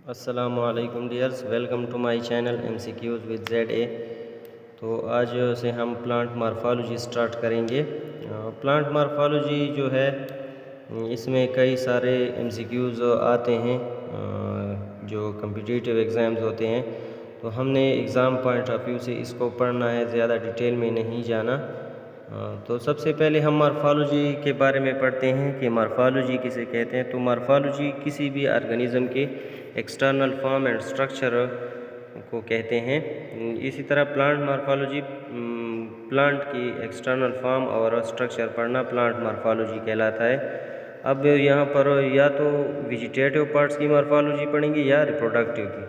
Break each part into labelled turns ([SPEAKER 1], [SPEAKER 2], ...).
[SPEAKER 1] अस्सलामुअलैकुम dears, welcome to my channel MCQs विद ZA। तो आज से हम प्लांट मॉर्फोलॉजी स्टार्ट करेंगे। प्लांट मॉर्फोलॉजी जो है इसमें कई सारे MCQs आते हैं जो कम्पिटिटिव एग्ज़ाम्स होते हैं। तो हमने एग्ज़ाम पॉइंट ऑफ व्यू से इसको पढ़ना है, ज़्यादा डिटेल में नहीं जाना। तो सबसे पहले हम मॉर्फोलॉजी के बारे में पढ़ते हैं कि मॉर्फोलॉजी किसे कहते हैं। तो मॉर्फोलॉजी किसी भी ऑर्गेनिज्म के एक्सटर्नल फॉर्म एंड स्ट्रक्चर को कहते हैं। इसी तरह प्लांट मॉर्फोलॉजी, प्लांट की एक्सटर्नल फॉर्म और स्ट्रक्चर पढ़ना प्लांट मॉर्फोलॉजी कहलाता है। अब यहाँ पर या तो वेजिटेटिव पार्ट्स की मॉर्फोलॉजी पढ़ेंगे या रिप्रोडक्टिव की।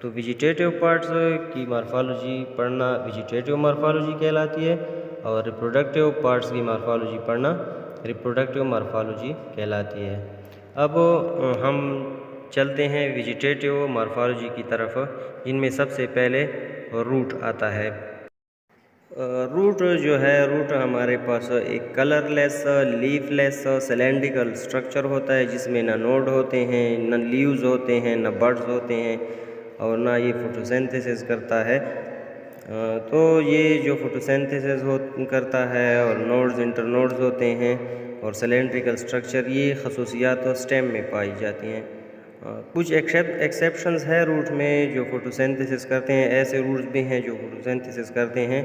[SPEAKER 1] तो वेजिटेटिव पार्ट्स की मॉर्फोलॉजी पढ़ना वेजिटेटिव मॉर्फोलॉजी कहलाती है और रिप्रोडक्टिव पार्ट्स की मॉर्फोलॉजी पढ़ना रिप्रोडक्टिव मॉर्फोलॉजी कहलाती है। अब हम चलते हैं वेजिटेटिव मॉर्फोलॉजी की तरफ, जिनमें सबसे पहले रूट आता है। रूट जो है, रूट हमारे पास एक कलरलेस, लीफलेस, सिलेंड्रिकल स्ट्रक्चर होता है जिसमें ना नोड होते हैं, न लीव्स होते हैं, न बड्स होते हैं और ना ये फोटोसिंथेसिस करता है। तो ये जो फोटोसिंथेसिस करता है और नोड्स इंटरनोड्स होते हैं और सिलेंड्रिकल स्ट्रक्चर, ये खसूसियात स्टेम में पाई जाती हैं। कुछ एक्सेप्शंस है रूट में जो फोटोसिंथेसिस करते हैं। ऐसे रूट्स भी हैं जो फोटोसिंथेसिस करते हैं,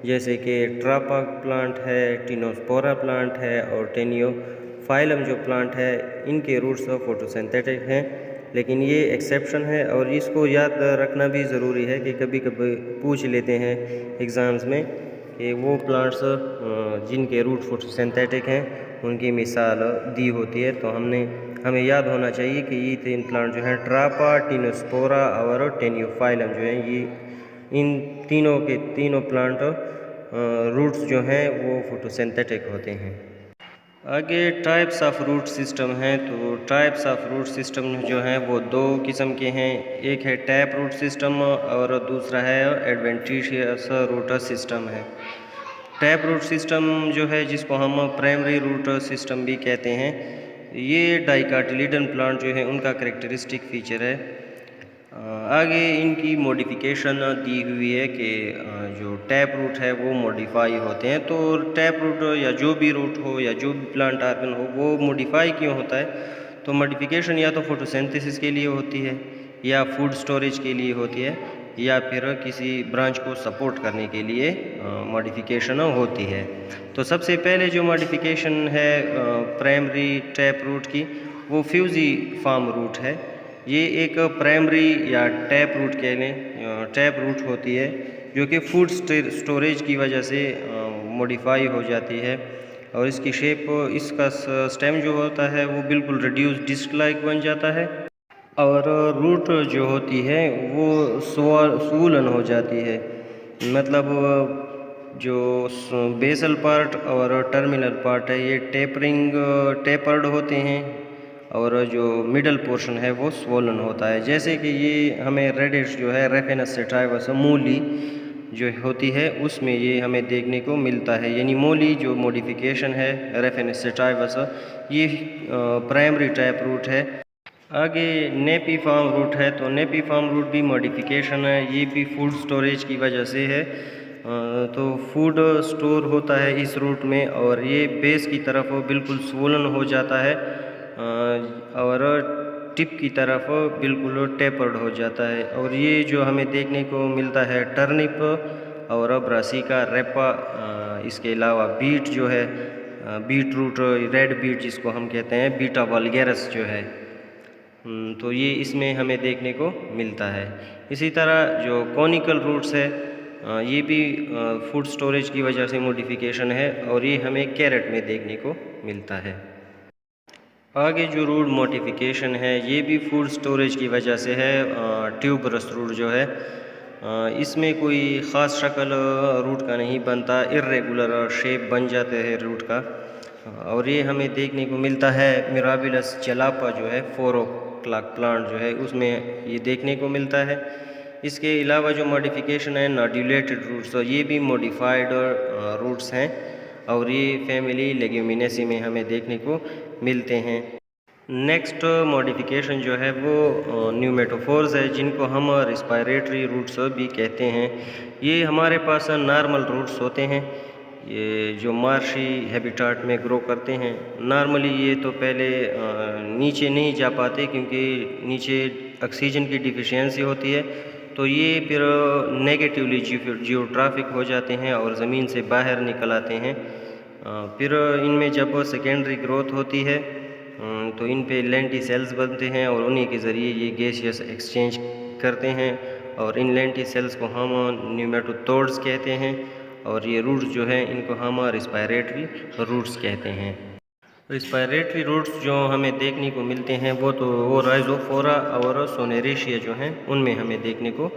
[SPEAKER 1] जैसे कि ट्रापा प्लांट है, टिनोस्पोरा प्लांट है और टेनियोफाइलम जो प्लांट है, इनके रूट्स फोटोसिंथेटिक हैं। लेकिन ये एक्सेप्शन है और इसको याद रखना भी ज़रूरी है कि कभी कभी पूछ लेते हैं एग्ज़ाम्स में कि वो प्लांट्स जिनके रूट फोटोसिंथेटिक हैं उनकी मिसाल दी होती है। तो हमें याद होना चाहिए कि ये तीन प्लांट जो हैं, ट्रापा, टिनोस्पोरा और टेनियोफाइलम जो हैं, ये इन तीनों के तीनों प्लांट रूट्स जो हैं वो फोटोसिंथेटिक होते हैं। आगे टाइप्स ऑफ रूट सिस्टम हैं। तो टाइप्स ऑफ रूट सिस्टम जो हैं वो दो किस्म के हैं। एक है टैप रूट सिस्टम और दूसरा है एडवेंटिशियस रूट सिस्टम है। टैप रूट सिस्टम जो है, जिसको हम प्राइमरी रूट सिस्टम भी कहते हैं, ये डाइकाटिलिडन प्लांट जो है उनका करेक्टरिस्टिक फीचर है। आगे इनकी मॉडिफिकेशन दी हुई है कि जो टैप रूट है वो मॉडिफाई होते हैं। तो टैप रूट या जो भी रूट हो या जो भी प्लांट ऑर्गन हो, वो मॉडिफाई क्यों होता है? तो मॉडिफिकेशन या तो फोटोसिंथेसिस के लिए होती है, या फूड स्टोरेज के लिए होती है, या फिर किसी ब्रांच को सपोर्ट करने के लिए मॉडिफिकेशन होती है। तो सबसे पहले जो मॉडिफिकेशन है प्राइमरी टैप रूट की, वो फ्यूजी फॉर्म रूट है। ये एक प्राइमरी या टैप रूट कह लें, टैप रूट होती है जो कि फूड स्टोरेज की वजह से मॉडिफाई हो जाती है और इसकी शेप, इसका स्टेम जो होता है वो बिल्कुल रिड्यूस डिस्क लाइक बन जाता है और रूट जो होती है वो स्वूलन हो जाती है। मतलब जो बेसल पार्ट और टर्मिनल पार्ट है ये टेपर्ड होते हैं और जो मिडल पोर्शन है वो स्वोलन होता है। जैसे कि ये हमें रेडिश जो है रेफेनस सेटाइवस मूली जो होती है उसमें ये हमें देखने को मिलता है। यानी मूली जो मॉडिफिकेशन है रेफेनस सेटाइवस, ये प्राइमरी टैप रूट है। आगे नेपी फार्म रूट है। तो नेपी फार्म रूट भी मॉडिफिकेशन है, ये भी फूड स्टोरेज की वजह से है। तो फूड स्टोर होता है इस रूट में और ये बेस की तरफ बिल्कुल स्वोलन हो जाता है और टिप की तरफ बिल्कुल टेपर्ड हो जाता है। और ये जो हमें देखने को मिलता है टर्निप और ब्रासिका रेपा, इसके अलावा बीट जो है, बीट रूट, रेड बीट जिसको हम कहते हैं, बीटा वल्गैरस जो है, तो ये इसमें हमें देखने को मिलता है। इसी तरह जो कॉनिकल रूट्स है, ये भी फूड स्टोरेज की वजह से मॉडिफिकेशन है और ये हमें कैरेट में देखने को मिलता है। आगे जो रूट मॉडिफिकेशन है ये भी फूड स्टोरेज की वजह से है। ट्यूबरस रूट जो है, इसमें कोई ख़ास शक्ल रूट का नहीं बनता, इर्रेगुलर शेप बन जाते हैं रूट का और ये हमें देखने को मिलता है। मिराबिलस चलापा जो है, 4 o'clock प्लांट जो है, उसमें ये देखने को मिलता है। इसके अलावा जो मॉडिफिकेशन है नॉड्यूलेटेड रूट्स, ये भी मॉडिफाइड रूट्स हैं और ये फैमिली लेग्यूमिनेसी में हमें देखने को मिलते हैं। नेक्स्ट मॉडिफिकेशन जो है वो न्यूमेटोफोर्स है, जिनको हम रिस्पायरेटरी रूट्स भी कहते हैं। ये हमारे पास नॉर्मल रूट्स होते हैं, ये जो मार्शी हैबिटाट में ग्रो करते हैं। नॉर्मली ये तो पहले नीचे नहीं जा पाते क्योंकि नीचे ऑक्सीजन की डिफिशियंसी होती है, तो ये फिर नेगेटिवली जियोट्रॉफिक हो जाते हैं और ज़मीन से बाहर निकल आते हैं। फिर इनमें जब सेकेंडरी ग्रोथ होती है तो इन पे लेंटी सेल्स बनते हैं और उन्हीं के ज़रिए ये गैसियस एक्सचेंज करते हैं, और इन लेंटी सेल्स को हम न्यूमेटोथोर्ड्स कहते हैं, और ये रूट्स जो हैं इनको हम रिस्पायरेटरी रूट्स कहते हैं। रिस्पायरेटरी रूट्स जो हमें देखने को मिलते हैं वो राइजोफोरा और सोनेरेशिया जो हैं उनमें हमें देखने को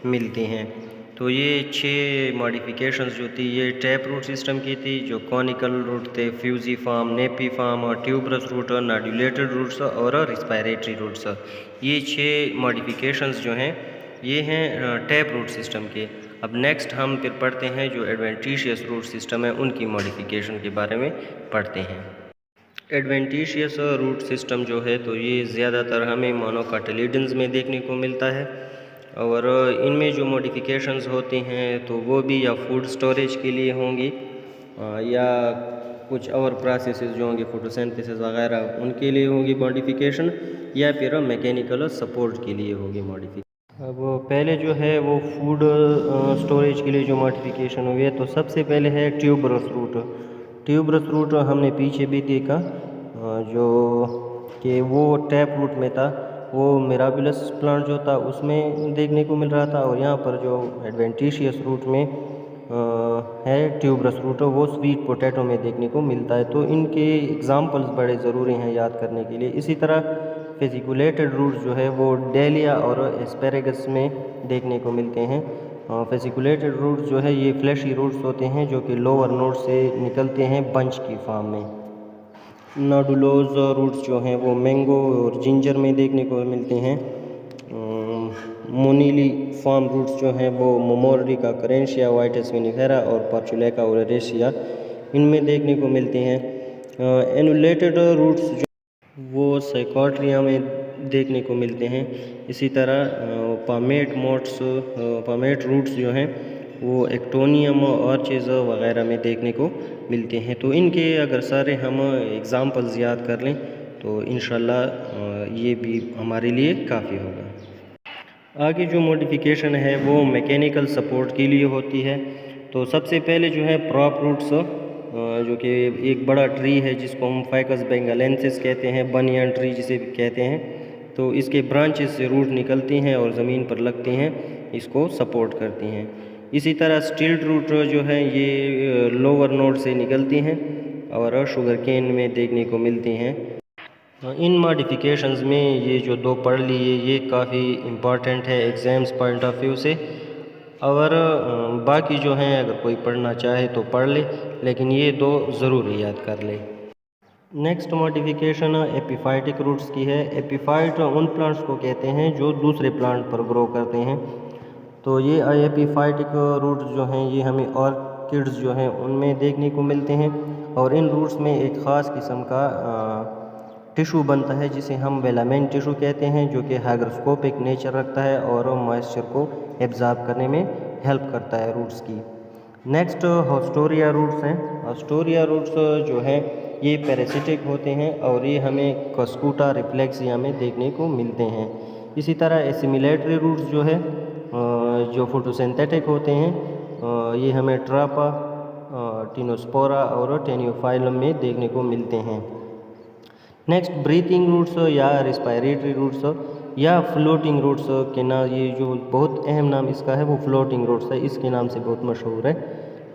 [SPEAKER 1] मिलती हैं। तो ये 6 मॉडिफिकेशंस जो थी ये टैप रूट सिस्टम की थी, जो कॉनिकल रूट थे, fusiform, napiform, tuberous root, nodulated roots और रिस्पायरेटरी रूट्स। ये 6 मॉडिफिकेशंस जो हैं ये हैं टैप रूट सिस्टम के। अब नेक्स्ट हम फिर पढ़ते हैं जो एडवेंटिशियस रूट सिस्टम है उनकी मॉडिफिकेशन के बारे में पढ़ते हैं। एडवेंटिशियस रूट सिस्टम जो है तो ये ज़्यादातर हमें मोनोकोटिलिडन्स में देखने को मिलता है, और इनमें जो मॉडिफिकेशंस होती हैं तो वो भी या फूड स्टोरेज के लिए होंगी या कुछ और प्रोसेसेस जो होंगे फोटोसिंथेसिस वगैरह उनके लिए होगी मॉडिफिकेशन, या फिर मैकेनिकल सपोर्ट के लिए होगी मॉडिफिकेशन। अब पहले जो है वो फूड स्टोरेज के लिए जो मॉडिफिकेशन हुई है तो सबसे पहले है ट्यूबरस रूट। ट्यूबरस रूट हमने पीछे भी देखा जो कि वो टैप रूट में था, वो मिराबिलस प्लांट जो था उसमें देखने को मिल रहा था, और यहाँ पर जो एडवेंटिशियस रूट में है ट्यूबरस रूट वो स्वीट पोटैटो में देखने को मिलता है। तो इनके एग्जाम्पल्स बड़े ज़रूरी हैं याद करने के लिए। इसी तरह फेसिकुलेटेड रूट्स जो है वो डेलिया और एस्पेरेगस में देखने को मिलते हैं। फेसिकुलेटेड रूट्स जो है ये फ्लैशी रूट्स होते हैं जो कि लोअर नोड से निकलते हैं बंच की फॉर्म में। नोडुलोज रूट्स जो हैं वो मैंगो और जिंजर में देखने को मिलते हैं। मोनीली फॉर्म रूट्स जो हैं वो मोमोर्डिका, करेंशिया, वाइटस विनिफेरा और पर्चुलेका ओरेशिया इनमें देखने को मिलते हैं। एनुलेटेड रूट्स जो वो साइकोट्रिया में देखने को मिलते हैं। इसी तरह पामेट रूट्स जो हैं वो एक्टोनियम और चीज़ वगैरह में देखने को मिलते हैं। तो इनके अगर सारे हम एग्ज़ाम्पल्स याद कर लें तो इंशाल्लाह ये भी हमारे लिए काफ़ी होगा। आगे जो मॉडिफिकेशन है वो मैकेनिकल सपोर्ट के लिए होती है। तो सबसे पहले जो है प्रॉप रूट्स जो कि एक बड़ा ट्री है जिसको हम फाइकस बेंगालेंसिस कहते हैं, बनियन ट्री जिसे भी कहते हैं, तो इसके ब्रांचेस से रूट निकलती हैं और ज़मीन पर लगती हैं, इसको सपोर्ट करती हैं। इसी तरह स्टिल्ट रूट जो है ये लोअर नोड से निकलती हैं और शुगर केन में देखने को मिलती हैं। इन मॉडिफिकेशंस में ये जो 2 पढ़ लिए ये काफ़ी इम्पॉर्टेंट है एग्ज़ाम्स पॉइंट ऑफ व्यू से, और बाकी जो हैं अगर कोई पढ़ना चाहे तो पढ़ ले, लेकिन ये 2 ज़रूर याद कर ले। नेक्स्ट मॉडिफिकेशन एपिफाइटिक रूट्स की है। एपिफाइट उन प्लांट्स को कहते हैं जो दूसरे प्लांट पर ग्रो करते हैं। तो ये एपिफाइटिक रूट्स जो हैं ये हमें ऑर्किड्स जो हैं उनमें देखने को मिलते हैं, और इन रूट्स में एक ख़ास किस्म का टिशू बनता है जिसे हम वेलामेन टिशू कहते हैं, जो कि हाइग्रोस्कोपिक नेचर रखता है और मॉइस्चर को एब्जॉर्ब करने में हेल्प करता है रूट्स की। नेक्स्ट हॉस्टोरिया रूट्स हैं। हॉस्टोरिया रूट्स जो हैं ये पैरासिटिक होते हैं और ये हमें कस्कूटा रिफ्लेक्सिया में देखने को मिलते हैं। इसी तरह एसिमिलेटरी रूट्स जो है जो फोटोसिंथेटिक होते हैं ये हमें ट्रापा, टिनोस्पोरा और टेनियोफाइलम में देखने को मिलते हैं। नेक्स्ट ब्रीथिंग रूट्स या रिस्पायरेटरी रूट्स या फ्लोटिंग रूट्स के नाम, ये जो बहुत अहम नाम इसका है वो फ्लोटिंग रूट्स है, इसके नाम से बहुत मशहूर है।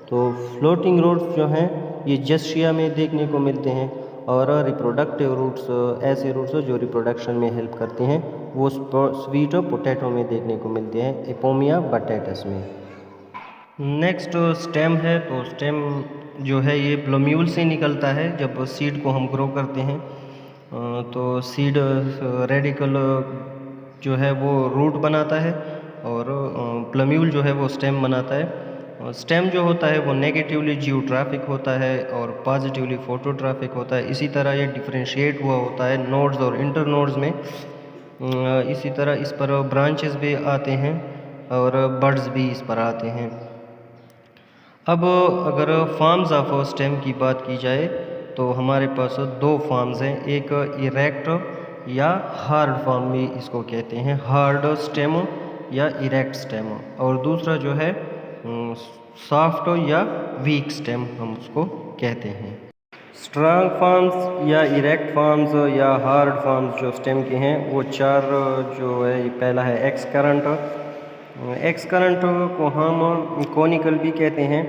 [SPEAKER 1] तो फ्लोटिंग रूट्स जो हैं ये जस्टिया में देखने को मिलते हैं, और रिप्रोडक्टिव रूट्स ऐसे रूट्स जो रिप्रोडक्शन में हेल्प करते हैं वो स्वीट पोटैटो में देखने को मिलते हैं, एपोमिया बटेटस में। नेक्स्ट स्टेम है। तो स्टेम जो है ये प्लम्यूल से निकलता है। जब सीड को हम ग्रो करते हैं तो सीड रेडिकल जो है वो रूट बनाता है और प्लम्यूल जो है वो स्टेम बनाता है, स्टेम जो होता है वो नेगेटिवली जियोट्रॉफिक होता है और पॉजिटिवली फोटोट्रॉफिक होता है। इसी तरह ये डिफरेंशिएट हुआ होता है नोड्स और इंटर नोड्स में। इसी तरह इस पर ब्रांचेस भी आते हैं और बड्स भी इस पर आते हैं। अब अगर फॉर्म्स ऑफ स्टेम की बात की जाए तो हमारे पास दो फॉर्म्स हैं, एक इरेक्ट या हार्ड फॉर्म भी इसको कहते हैं, हार्ड स्टेम या इरेक्ट स्टेम, और दूसरा जो है सॉफ्ट या वीक स्टेम हम उसको कहते हैं। स्ट्रॉन्ग फॉर्म्स या इरेक्ट फॉर्म्स या हार्ड फॉर्म्स जो स्टेम के हैं वो चार जो है, पहला है एक्स करंट। एक्स करंट को हम कोनिकल भी कहते हैं।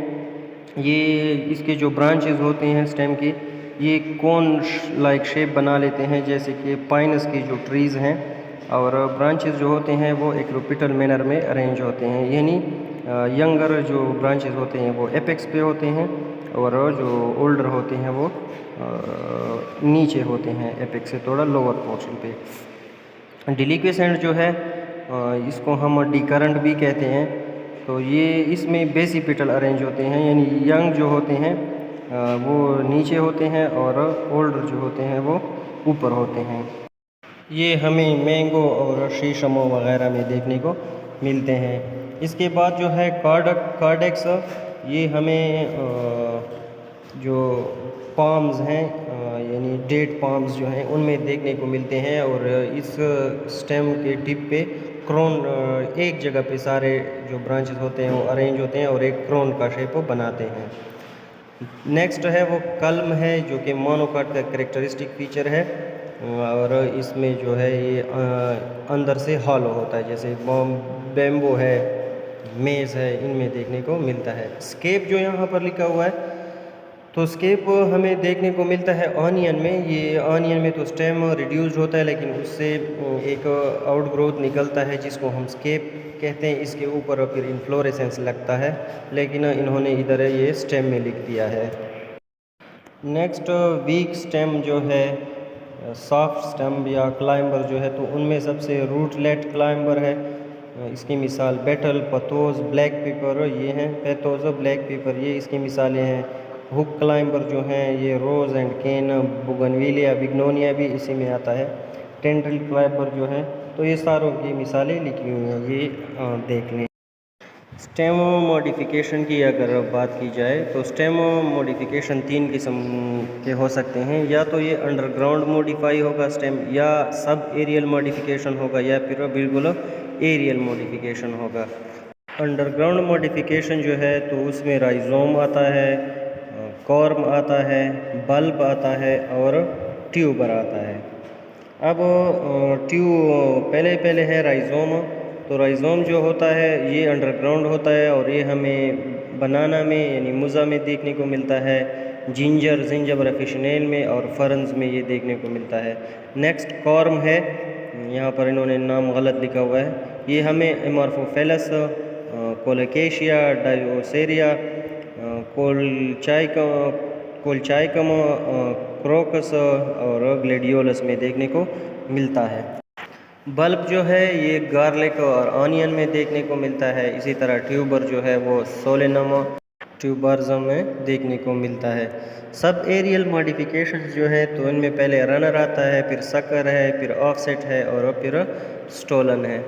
[SPEAKER 1] ये इसके जो ब्रांचेस होते हैं स्टेम की, ये कोन लाइक शेप बना लेते हैं, जैसे कि पाइनस की जो ट्रीज़ हैं, और ब्रांचेस जो होते हैं वो इक्विपिटल मैनर में अरेंज होते हैं, यानी यंगर जो ब्रांचेस होते हैं वो एपेक्स पे होते हैं और जो ओल्डर होते हैं वो नीचे होते हैं एपेक्स से थोड़ा लोअर पोर्शन पे। डिलिक्वेसेंट जो है इसको हम डी करंट भी कहते हैं। तो ये इसमें बेसिपिटल अरेंज होते हैं, यानी यंग जो होते हैं वो नीचे होते हैं और ओल्डर जो होते हैं वो ऊपर होते हैं। ये हमें मैंगो और शीशमों वगैरह में देखने को मिलते हैं। इसके बाद जो है कार्डेक्स, ये हमें जो पाम्स हैं यानी डेट पाम्स जो हैं उनमें देखने को मिलते हैं, और इस स्टेम के टिप पे क्रोन एक जगह पे सारे जो ब्रांचेस होते हैं वो अरेंज होते हैं और एक क्रोन का शेप बनाते हैं। नेक्स्ट है वो कल्म है, जो कि मोनोकाट का कैरेक्टरिस्टिक फीचर है, और इसमें जो है ये अंदर से हॉलो होता है, जैसे बेम्बो है, मेज़ है, इनमें देखने को मिलता है। स्केप जो यहाँ पर लिखा हुआ है, तो स्केप हमें देखने को मिलता है ऑनियन में। ये ऑनियन में तो स्टेम रिड्यूस्ड होता है, लेकिन उससे एक आउटग्रोथ निकलता है जिसको हम स्केप कहते हैं। इसके ऊपर फिर इन्फ्लोरेसेंस लगता है, लेकिन इन्होंने इधर ये स्टेम में लिख दिया है। नेक्स्ट वीक स्टेम जो है, सॉफ्ट स्टेम या क्लाइंबर जो है, तो उनमें सबसे रूटलेट क्लाइंबर है। इसकी मिसाल बेटल, पतोज, ब्लैक पेपर ये हैं। पेतोज, ब्लैक पेपर ये इसकी मिसालें हैं। हुक क्लाइंबर जो हैं ये रोज़ एंड केन, बुगनविलिया, बिग्नोनिया भी इसी में आता है। टेंड्रिल क्लाइंबर जो है, तो ये सारों की मिसालें लिखी हुई हैं, ये देख लें। स्टेम मॉडिफिकेशन की अगर बात की जाए तो स्टेम मॉडिफिकेशन तीन किस्म के हो सकते हैं, या तो ये अंडरग्राउंड मॉडिफाई होगा स्टेम, या सब एरियल मॉडिफिकेशन होगा, या फिर बिल्कुल एरियल मॉडिफिकेशन होगा। अंडरग्राउंड मॉडिफिकेशन जो है तो उसमें राइजोम आता है, कॉर्म आता है, बल्ब आता है और ट्यूबर आता है। अब पहले है राइजोम। तो राइजोम जो होता है ये अंडरग्राउंड होता है और ये हमें बनाना में यानी मुज़ा में देखने को मिलता है, जिंजर ऑफिशिनेल में और फर्न्स में ये देखने को मिलता है। नेक्स्ट कॉर्म है, यहाँ पर इन्होंने नाम गलत लिखा हुआ है। ये हमें एमॉर्फोफेलस, कोलोकेशिया, डायोसेरिया, कोलचाइकम, क्रोकस और ग्लेडियोलस में देखने को मिलता है। बल्ब जो है ये गार्लिक और ऑनियन में देखने को मिलता है। इसी तरह ट्यूबर जो है वो सोलेनम ट्यूबर्ज़म में देखने को मिलता है। सब एरियल मॉडिफिकेशंस जो है तो इनमें पहले रनर आता है, फिर सकर है, फिर ऑफसेट है और फिर स्टोलन है।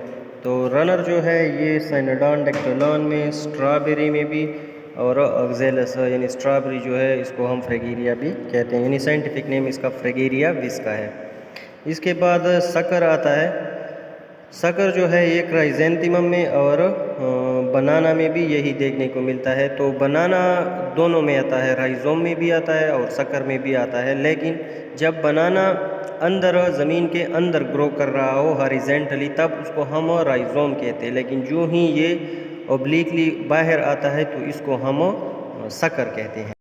[SPEAKER 1] तो रनर जो है ये साइनोडॉन डेक्टोलॉन में, स्ट्रॉबेरी में भी, और ऑक्जेलस यानी स्ट्रॉबेरी जो है इसको हम फ्रेगेरिया भी कहते हैं, यानी साइंटिफिक नेम इसका फ्रेगेरिया विस्का है। इसके बाद सकर आता है। सकर जो है ये क्राइजेंथिमम में और बनाना में भी यही देखने को मिलता है। तो बनाना दोनों में आता है, राइजोम में भी आता है और सकर में भी आता है, लेकिन जब बनाना अंदर ज़मीन के अंदर ग्रो कर रहा हो हॉरिजेंटली तब उसको हम राइजोम कहते हैं, लेकिन जो ही ये ओब्लिकली बाहर आता है तो इसको हम सकर कहते हैं।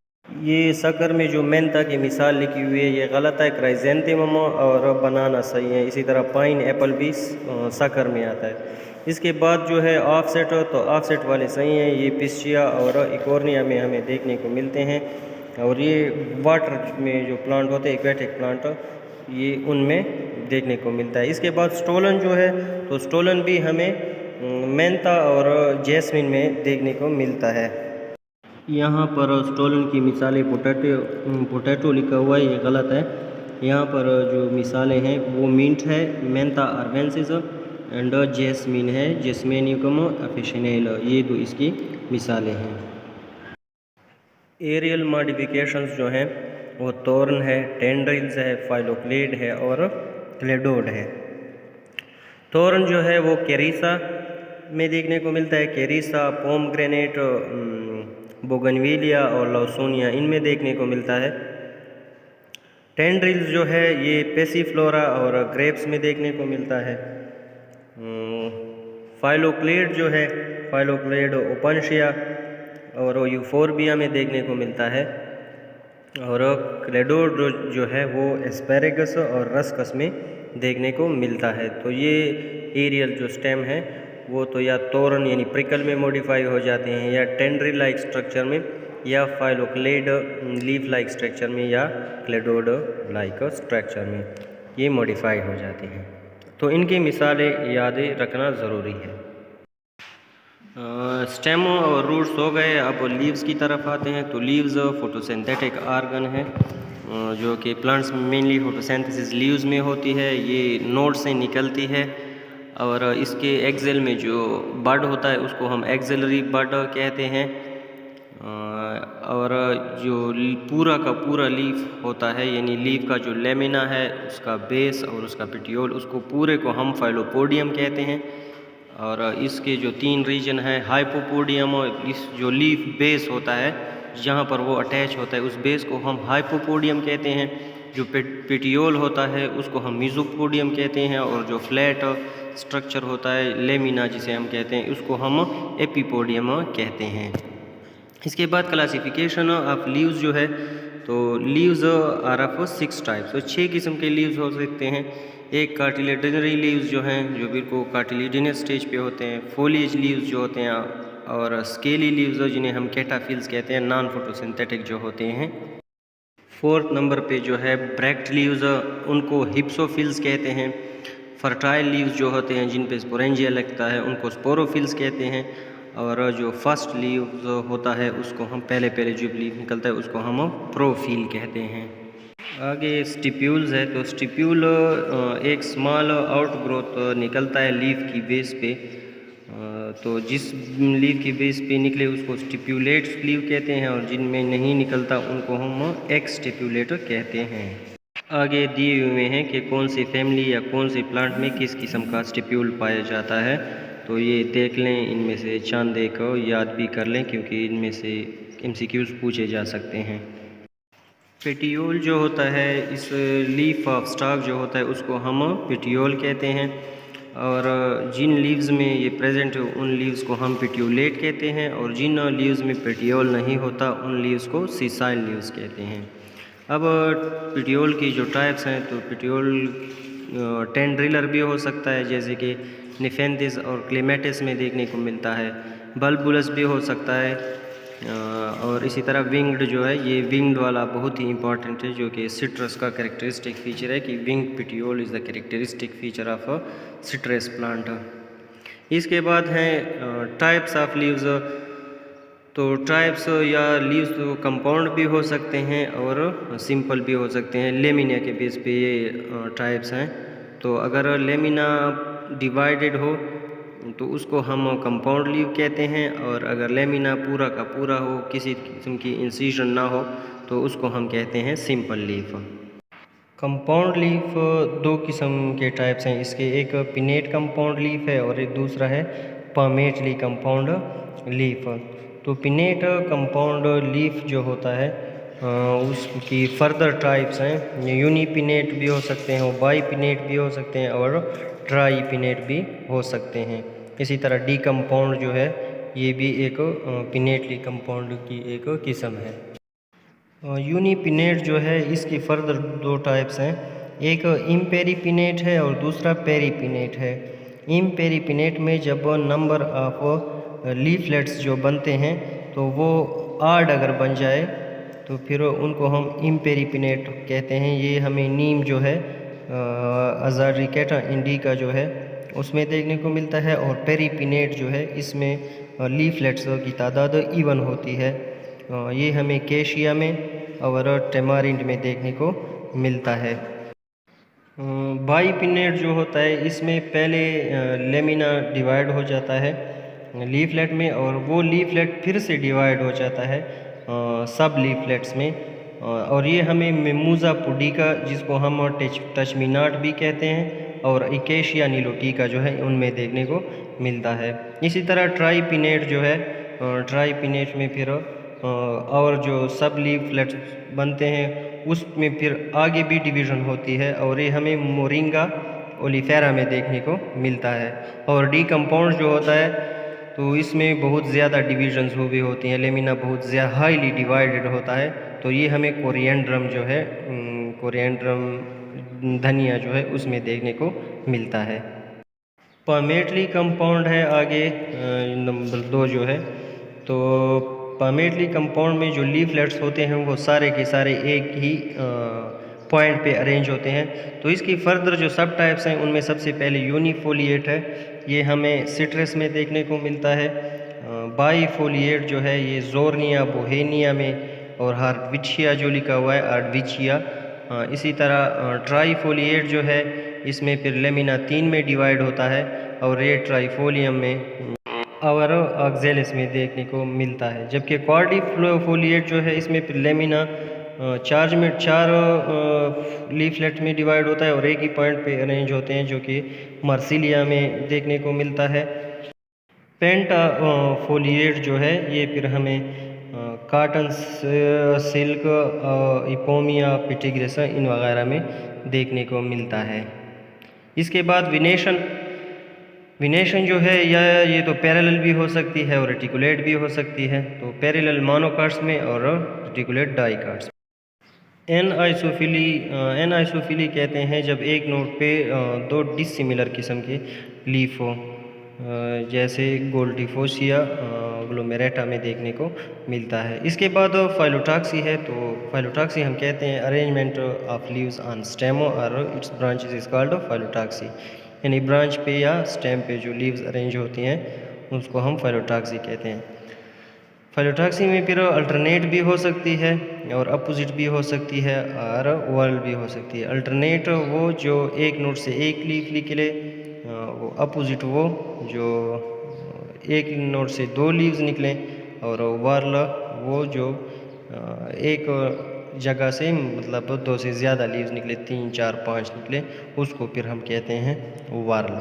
[SPEAKER 1] ये सकर में जो मेंथा की मिसाल लिखी हुई है ये गलत है, क्राइजेंथिमम और बनाना सही है। इसी तरह पाइन एप्पल भी सकर में आता है। इसके बाद जो है ऑफसेट, तो ऑफसेट वाले सही हैं, ये पिस्चिया और इकोर्निया में हमें देखने को मिलते हैं, और ये वाटर में जो प्लांट होते हैं एक्वेटिक प्लांट ये उनमें देखने को मिलता है। इसके बाद स्टोलन जो है तो स्टोलन भी हमें मेंथा और जैस्मिन में देखने को मिलता है। यहाँ पर स्टोलन की मिसालें पोटैटो लिखा हुआ है, ये गलत है। यहाँ पर जो मिसालें हैं वो मिंट है, मेंथा आर्वेंसिस एंड जैस्मिन है, जैस्मेनिकम अफिशिनेल, ये दो इसकी मिसालें हैं। एरियल मॉडिफिकेशंस जो हैं वो तोर्न है, टेंड्रिल्स है, फाइलोक्लेड है और क्लेडोड है। तोर्न जो है वो कैरिसा में देखने को मिलता है, कैरिसा, पोमग्रेनेट, बोगनविलिया और लौसोनिया इनमें देखने को मिलता है। टेंड्रिल्स जो है ये पेसिफ्लोरा और ग्रेप्स में देखने को मिलता है। फाइलोक्लेड जो है, फाइलोक्लेड ओपनशिया और यूफोर्बिया में देखने को मिलता है। और क्लेडोड जो है वो एस्पेरेगस और रस्कस में देखने को मिलता है। तो ये एरियल जो स्टेम है वो तो या तोरन यानी प्रिकल में मॉडिफाई हो जाते हैं, या टेंड्रिल लाइक स्ट्रक्चर में, या फाइलोक्लेड लीफ लाइक स्ट्रक्चर में, या क्लेडोड लाइक स्ट्रक्चर में ये मॉडिफाई हो जाते हैं। तो इनकी मिसालें याद रखना ज़रूरी है। स्टेम और रूट्स हो गए, अब लीव्स की तरफ आते हैं। तो लीव्स फोटोसिंथेटिक आर्गन है जो कि प्लांट्स में मेनली फोटोसिंथेसिस लीव्स में होती है। ये नोड से निकलती है और इसके एक्सेल में जो बड होता है उसको हम एक्सेलरी बड कहते हैं। और जो पूरा का पूरा लीफ होता है यानी लीफ का जो लेमिना है, उसका बेस और उसका पेटियोल, उसको पूरे को हम फाइलोपोडियम कहते हैं। और इसके जो 3 रीजन है, हाइपोपोडियम, इस जो लीफ बेस होता है जहाँ पर वो अटैच होता है उस बेस को हम हाइपोपोडियम कहते हैं। जो पेटियोल होता है उसको हम मीजोपोडियम कहते हैं, और जो फ्लैट स्ट्रक्चर होता है लेमिना जिसे हम कहते हैं उसको हम एपिपोडियम कहते हैं। इसके बाद क्लासिफिकेशन ऑफ लीव्स जो है, तो लीव्स आर ऑफ 6 टाइप्स। तो 6 किस्म के लीव्स हो सकते हैं। एक कार्टिलेडनरी लीव्स जो हैं जो बिल्कुल कार्टिलेडनस स्टेज पे होते हैं, फोलिएज लीव्स जो होते हैं, और स्केली लीव्स जिन्हें हम कैटाफिल्स कहते हैं, नॉन फोटोसिंथेटिक जो होते हैं। 4th नंबर पे जो है ब्रैक्ट लीव्स, उनको हिप्सोफिल्स कहते हैं। फर्टाइल लीव्स जो होते हैं जिन पे स्पोरेंजिया लगता है उनको स्पोरोफिल्स कहते हैं। और जो फर्स्ट लीव होता है उसको हम पहले जो लीव निकलता है उसको हम प्रोफिल कहते हैं। आगे स्टिप्यूल्स है, तो स्टिप्यूल एक स्मॉल आउटग्रोथ निकलता है लीफ की बेस पे। तो जिस लीव की बेस पे निकले उसको स्टिप्यूलेट्स लीव कहते हैं, और जिनमें नहीं निकलता उनको हम एक्सटिप्यूलेट कहते हैं। आगे दिए हुए हैं कि कौन सी फैमिली या कौन से प्लांट में किस किस्म का स्टिप्यूल पाया जाता है। तो ये देख लें, इनमें से चंद एक याद भी कर लें क्योंकि इनमें से MCQs पूछे जा सकते हैं। पेटियोल जो होता है, इस लीफ ऑफ स्टॉक जो होता है उसको हम पेटियोल कहते हैं। और जिन लीव्स में ये प्रेजेंट है उन लीव्स को हम पेटियोलेट कहते हैं, और जिन लीव्स में पेटियोल नहीं होता उन लीव्स को सीसाइल लीव्स कहते हैं। अब पेटियोल की जो टाइप्स हैं, तो पेटियोल टेंड्रिलर भी हो सकता है जैसे कि निफेंथिस और क्लेमेटिस में देखने को मिलता है। बल्बुलस भी हो सकता है, और इसी तरह विंग्ड जो है, ये विंग्ड वाला बहुत ही इंपॉर्टेंट है जो कि सिट्रस का कैरेक्टरिस्टिक फीचर है कि wing petiole is the characteristic feature of a citrus plant. इसके बाद हैं टाइप्स ऑफ लीव्स। तो टाइप्स या लीव्स तो कंपाउंड भी हो सकते हैं और सिंपल भी हो सकते हैं। लेमिना के बेस पे ये टाइप्स हैं। तो अगर लेमिना डिवाइडेड हो तो उसको हम कंपाउंड लीव कहते हैं, और अगर लेमिना पूरा का पूरा हो, किसी किस्म की इंसिजन ना हो, तो उसको हम कहते हैं सिंपल लीफ। कंपाउंड लीफ 2 किस्म के टाइप्स हैं इसके, एक पिनेट कंपाउंड लीफ है और एक दूसरा है पामेटली कंपाउंड लीफ। तो पिनेट कंपाउंड लीफ जो होता है उसकी फर्दर टाइप्स हैं, यूनिपिनेट भी हो सकते हैं, और बाईपिनेट भी हो सकते हैं, और ट्राई पिनेट भी हो सकते हैं। इसी तरह डी कंपाउंड जो है ये भी एक पिनेटली कंपाउंड की एक किस्म है। यूनिपिनेट जो है इसकी फर्दर 2 टाइप्स हैं, एक इम्पेरीपिनेट है और दूसरा पेरीपिनेट है। इम्पेरीपिनेट में जब नंबर ऑफ लीफलेट्स जो बनते हैं तो वो आड अगर बन जाए तो फिर उनको हम इम्पेरीपिनेट कहते हैं। ये हमें नीम जो है अजारिकेटा इंडिका जो है उसमें देखने को मिलता है, और पेरीपिनेट जो है इसमें लीफलेट्स की तादाद इवन होती है। ये हमें केशिया में और टेमारिंड में देखने को मिलता है। बाइपिनेट जो होता है इसमें पहले लेमिना डिवाइड हो जाता है लीफलेट में, और वो लीफलेट फिर से डिवाइड हो जाता है सब लीफलेट्स में, और ये हमें मिमोजा पुडिका, जिसको हम टचमीनाट भी कहते हैं, और इकेशिया नीलोटिका जो है उनमें देखने को मिलता है। इसी तरह ट्राइपिनेट जो है, ट्राइपिनेट में फिर और जो सब लीफलेट्स बनते हैं उसमें फिर आगे भी डिवीज़न होती है, और ये हमें मोरिंगा ओलिफेरा में देखने को मिलता है। और डीकम्पाउंड जो होता है तो इसमें बहुत ज़्यादा डिवीजन्स हुई होती हैं, लेमिना बहुत ज़्यादा हाईली डिवाइडेड होता है, तो ये हमें कोरिएंड्रम जो है, कोरिएंड्रम धनिया जो है उसमें देखने को मिलता है। पामेटली कंपाउंड है आगे नंबर 2 जो है, तो पामेटली कंपाउंड में जो लीफलेट्स होते हैं वो सारे के सारे एक ही पॉइंट पे अरेंज होते हैं। तो इसकी फर्दर जो सब टाइप्स हैं उनमें सबसे पहले यूनिफोलिएट है, ये हमें सिट्रस में देखने को मिलता है। बाईफोलिएट जो है ये जोर्निया बोहेनिया में, और हार्डविचिया जो लिखा हुआ है हार्डविचिया। इसी तरह ट्राईफोलिएट जो है इसमें फिर लेमिना 3 में डिवाइड होता है, और ये ट्राईफोलियम में और ऑक्जेलिस में देखने को मिलता है। जबकि क्वाड्रिफोलिएट जो है इसमें फिर लेमिना 4 लीफलेट में डिवाइड होता है, और एक ही पॉइंट पे अरेंज होते हैं, जो कि मार्सिलिया में देखने को मिलता है। पेंटाफोलिएट जो है ये फिर हमें कॉटन, सिल्क, इपोमिया, पिटिग्रेसा इन वगैरह में देखने को मिलता है। इसके बाद विनेशन जो है ये तो पैरेलल भी हो सकती है और रेटिकुलेट भी हो सकती है। तो पैरेलल मोनोकार्ड्स में और रेटिकुलेट डाइकार्ड्स। एन आइसोफिली कहते हैं जब एक नोड पे 2 डिसिमिलर किस्म के लीफ हो, जैसे गोल्डिफोसिया ग्लोमेरेटा में देखने को मिलता है। इसके बाद फाइलोटॉक्सी है, तो फाइलोटॉक्सी हम कहते हैं arrangement of leaves on stem और इट्स ब्रांचेस इज कॉल्ड फाइलोटॉक्सी, यानी ब्रांच पे या स्टेम पे जो लीव्स अरेंज होती हैं उसको हम फाइलोटॉक्सी कहते हैं। फाइलोटॉक्सी में फिर अल्टरनेट भी हो सकती है और अपोजिट भी हो सकती है और वर्ल भी हो सकती है। अल्टरनेट वो जो एक नोड से एक लीफ निकले, वो अपोजिट वो जो एक नोड से 2 लीव्स निकलें, और वर्ल वो जो एक जगह से मतलब 2 से ज़्यादा लीव्स निकले, 3, 4, 5 निकले, उसको फिर हम कहते हैं वर्ल।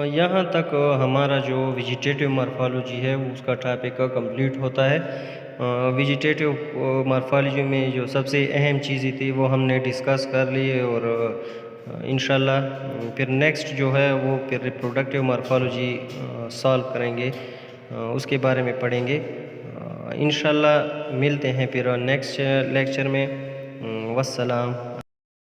[SPEAKER 1] यहाँ तक हमारा जो वेजिटेटिव मॉर्फोलॉजी है उसका टॉपिक कंप्लीट होता है। वेजिटेटिव मॉर्फोलॉजी में जो सबसे अहम चीज़ें थी वो हमने डिस्कस कर ली, और इंशाल्लाह फिर नेक्स्ट जो है वो फिर रिप्रोडक्टिव मॉर्फोलॉजी सॉल्व करेंगे, उसके बारे में पढ़ेंगे। इंशाल्लाह मिलते हैं फिर नेक्स्ट लेक्चर में। वस्सलाम।